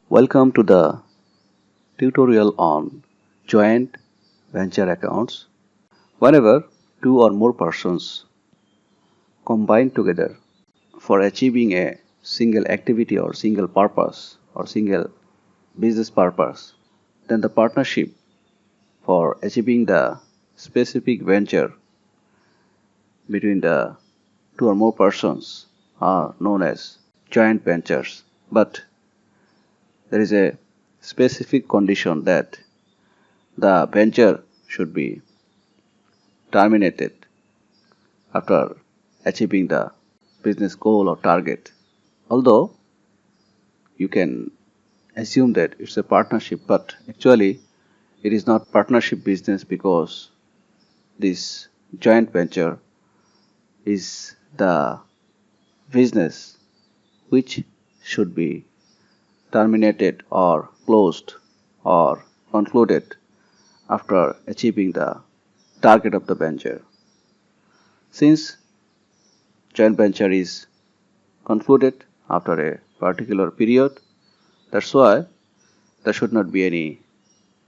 Welcome to the tutorial on joint venture accounts. Whenever two or more persons combine together for achieving a single activity or single purpose or single business purpose, then the partnership for achieving the specific venture between the two or more persons are known as joint ventures. But there is a specific condition that the venture should be terminated after achieving the business goal or target. Although you can assume that it's a partnership, but actually it is not partnership business because this joint venture is the business which should be terminated or closed or concluded after achieving the target of the venture. Since joint venture is concluded after a particular period, that's why there should not be any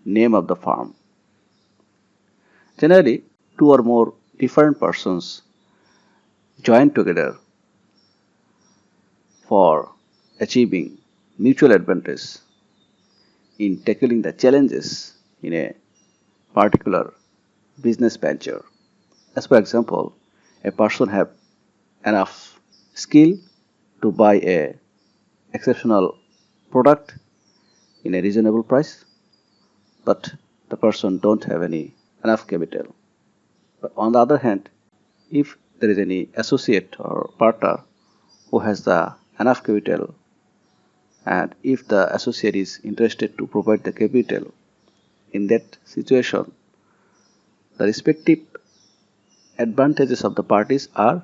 name of the firm. Generally, two or more different persons join together for achieving mutual advantage in tackling the challenges in a particular business venture. As for example, a person have enough skill to buy a exceptional product in a reasonable price, but the person don't have any enough capital. But on the other hand, if there is any associate or partner who has the enough capital, and if the associate is interested to provide the capital, in that situation the respective advantages of the parties are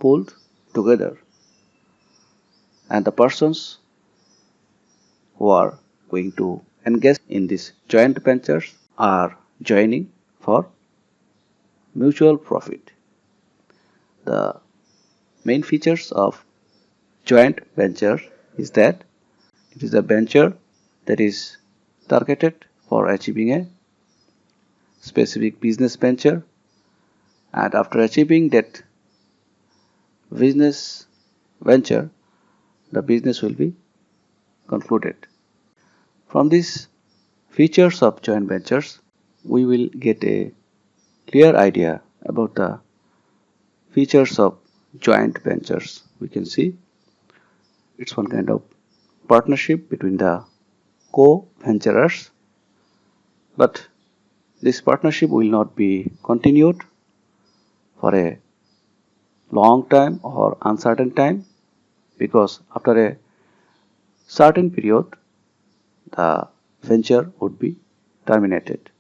pulled together, and the persons who are going to engage in these joint ventures are joining for mutual profit. The main features of joint venture is that it is a venture that is targeted for achieving a specific business venture, and after achieving that business venture, the business will be concluded. From these features of joint ventures, we will get a clear idea about the features of joint ventures. We can see it's one kind of partnership between the co-venturers, but this partnership will not be continued for a long time or uncertain time, because after a certain period the venture would be terminated.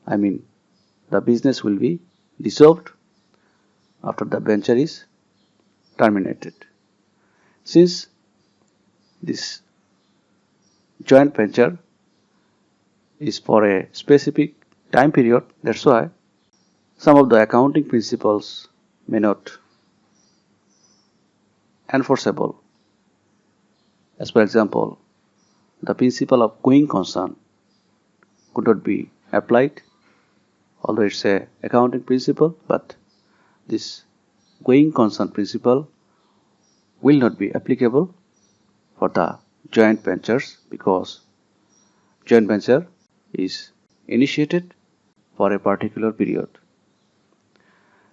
I mean, the business will be dissolved after the venture is terminated. Since this joint venture is for a specific time period, that's why some of the accounting principles may not enforceable. As for example, the principle of going concern could not be applied, although it's a accounting principle, but this going concern principle will not be applicable for the joint ventures, because joint venture is initiated for a particular period,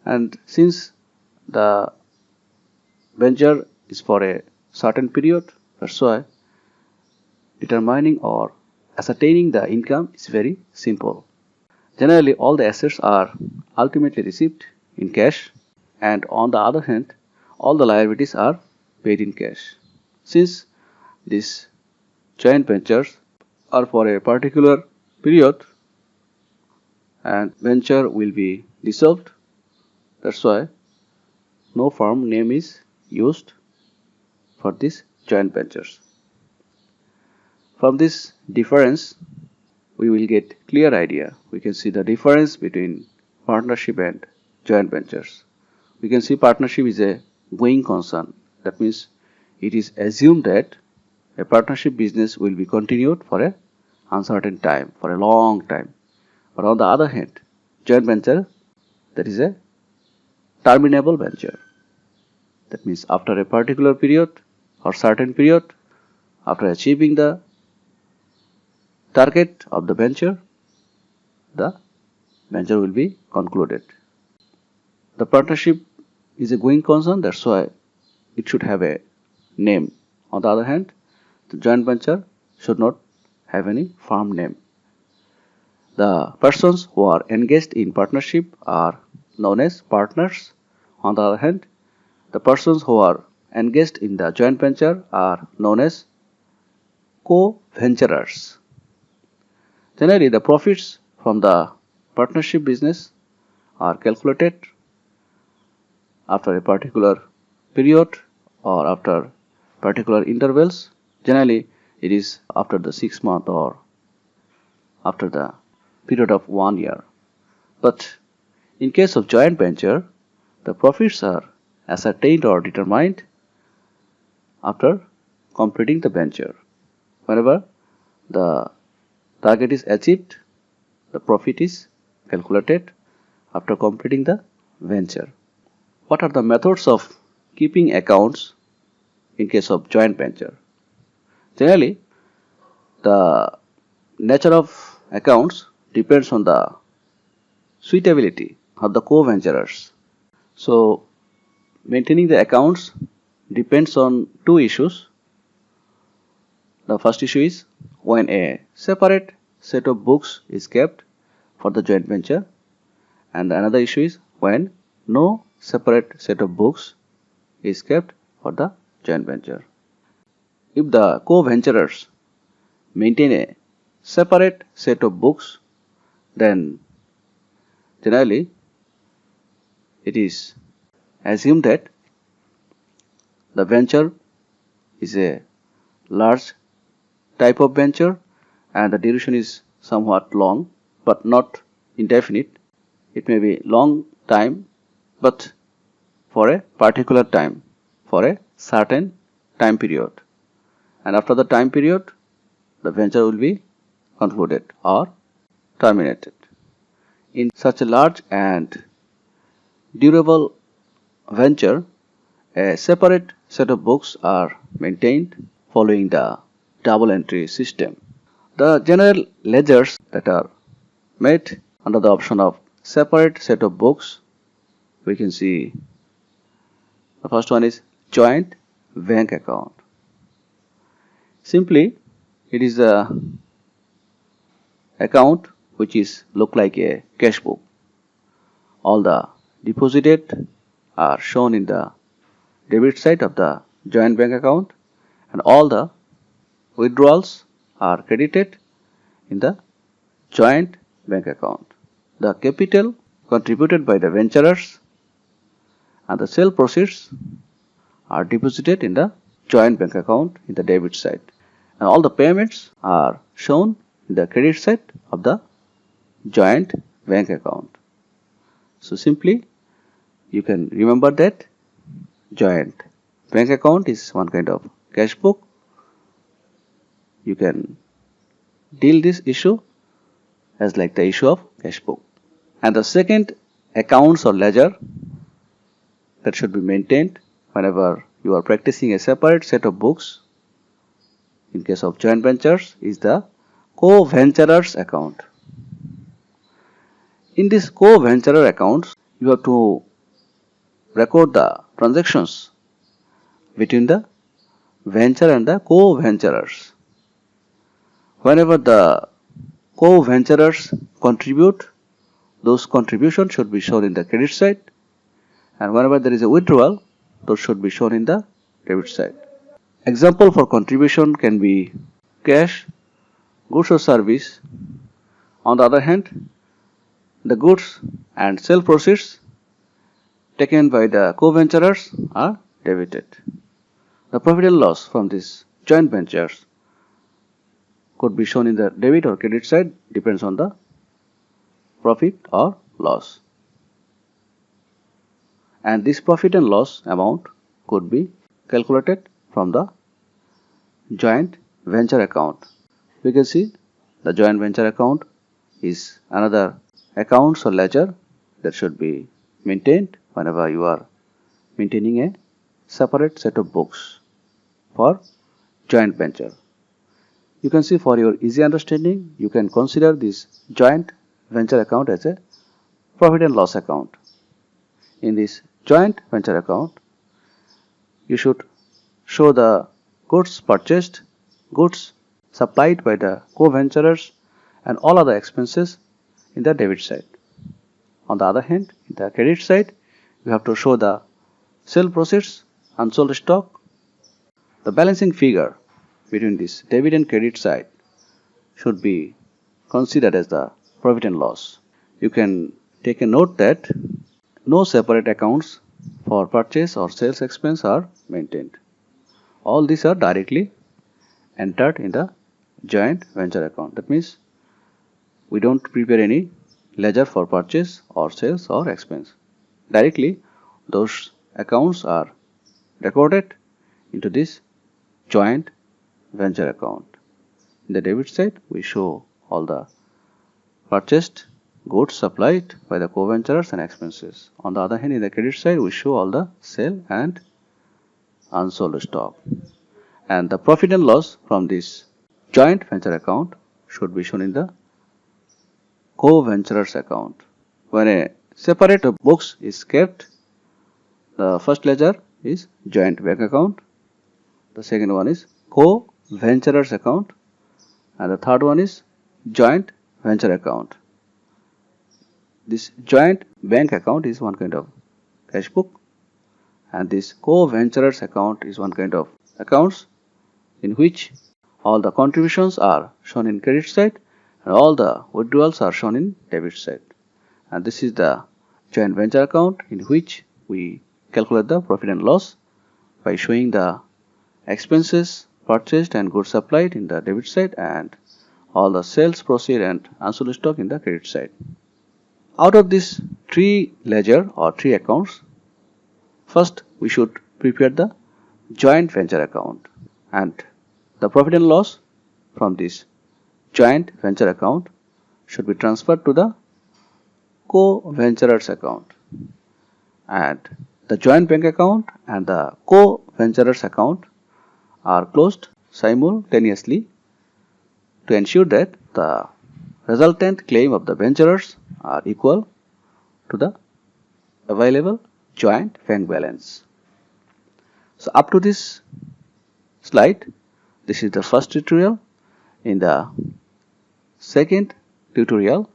and since the venture is for a certain period, that's why determining or ascertaining the income is very simple. Generally, all the assets are ultimately received in cash, and on the other hand, all the liabilities are paid in cash. Since these joint ventures are for a particular period and venture will be dissolved, that's why no firm name is used for these joint ventures. From this difference, we will get clear idea. We can see the difference between partnership and joint ventures. We can see partnership is a going concern. That means it is assumed that a partnership business will be continued for a uncertain time, for a long time. But on the other hand, joint venture, that is a terminable venture. That means after a particular period or certain period, after achieving the target of the venture will be concluded. The partnership is a going concern, that's why it should have a name. On the other hand, the joint venture should not have any firm name. The persons who are engaged in partnership are known as partners. On the other hand, the persons who are engaged in the joint venture are known as co-venturers. Generally, the profits from the partnership business are calculated after a particular period or after particular intervals. Generally, it is after the 6 month or after the period of 1 year. But in case of joint venture, the profits are ascertained or determined after completing the venture. Whenever the target is achieved, the profit is calculated after completing the venture. What are the methods of keeping accounts in case of joint venture? Generally, the nature of accounts depends on the suitability of the co-venturers. So, maintaining the accounts depends on two issues. The first issue is when a separate set of books is kept for the joint venture, and another issue is when no separate set of books is kept for the joint venture. If the co-venturers maintain a separate set of books, then generally it is assumed that the venture is a large type of venture and the duration is somewhat long but not indefinite. It may be long time but for a particular time, for a certain time period, and after the time period the venture will be concluded or terminated. In such a large and durable venture, a separate set of books are maintained following the double entry system. The general ledgers that are made under the option of separate set of books, we can see the first one is joint bank account. Simply, it is a account which is look like a cash book. All the deposited are shown in the debit side of the joint bank account and all the withdrawals are credited in the joint bank account. The capital contributed by the venturers and the sale proceeds are deposited in the joint bank account in the debit side, and all the payments are shown in the credit side of the joint bank account. So simply you can remember that joint bank account is one kind of cash book. You can deal this issue as like the issue of cash book. And the second accounts or ledger that should be maintained whenever you are practicing a separate set of books in case of joint ventures is the co-venturers account. In this co-venturer accounts, you have to record the transactions between the venture and the co-venturers. Whenever the co-venturers contribute, those contributions should be shown in the credit side, and whenever there is a withdrawal, those should be shown in the debit side. Example for contribution can be cash, goods or service. On the other hand, the goods and sale proceeds taken by the co-venturers are debited. The profit and loss from these joint ventures could be shown in the debit or credit side, depends on the profit or loss. And this profit and loss amount could be calculated from the joint venture account. We can see the joint venture account is another accounts or ledger that should be maintained whenever you are maintaining a separate set of books for joint venture. You can see, for your easy understanding, you can consider this joint venture account as a profit and loss account. In this joint venture account, you should show the goods purchased, goods supplied by the co-venturers, and all other expenses in the debit side. On the other hand, in the credit side, you have to show the sale proceeds, unsold stock. The balancing figure between this debit and credit side should be considered as the profit and loss. You can take a note that no separate accounts for purchase or sales expense are maintained. All these are directly entered in the joint venture account. That means we don't prepare any ledger for purchase or sales or expense. Directly those accounts are recorded into this joint venture account. In the debit side, we show all the purchased goods supplied by the co-venturers and expenses. On the other hand, in the credit side, we show all the sale and unsold stock. And the profit and loss from this joint venture account should be shown in the co-venturers account. When a separate books is kept, the first ledger is joint bank account, the second one is co-venturers account, and the third one is joint venture account. This joint bank account is one kind of cash book, and this co-venturers account is one kind of accounts in which all the contributions are shown in credit side and all the withdrawals are shown in debit side. And this is the joint venture account in which we calculate the profit and loss by showing the expenses purchased and goods supplied in the debit side and all the sales proceed and unsold stock in the credit side. Out of these three ledger or three accounts, first we should prepare the joint venture account, and the profit and loss from this joint venture account should be transferred to the co-venturers account, and the joint bank account and the co-venturers account are closed simultaneously to ensure that the resultant claim of the venturers are equal to the available joint bank balance. So up to this slide, this is the first tutorial. In the second tutorial,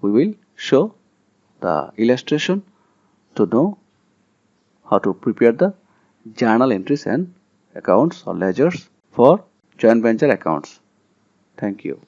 we will show the illustration to know how to prepare the journal entries and accounts or ledgers for joint venture accounts. Thank you.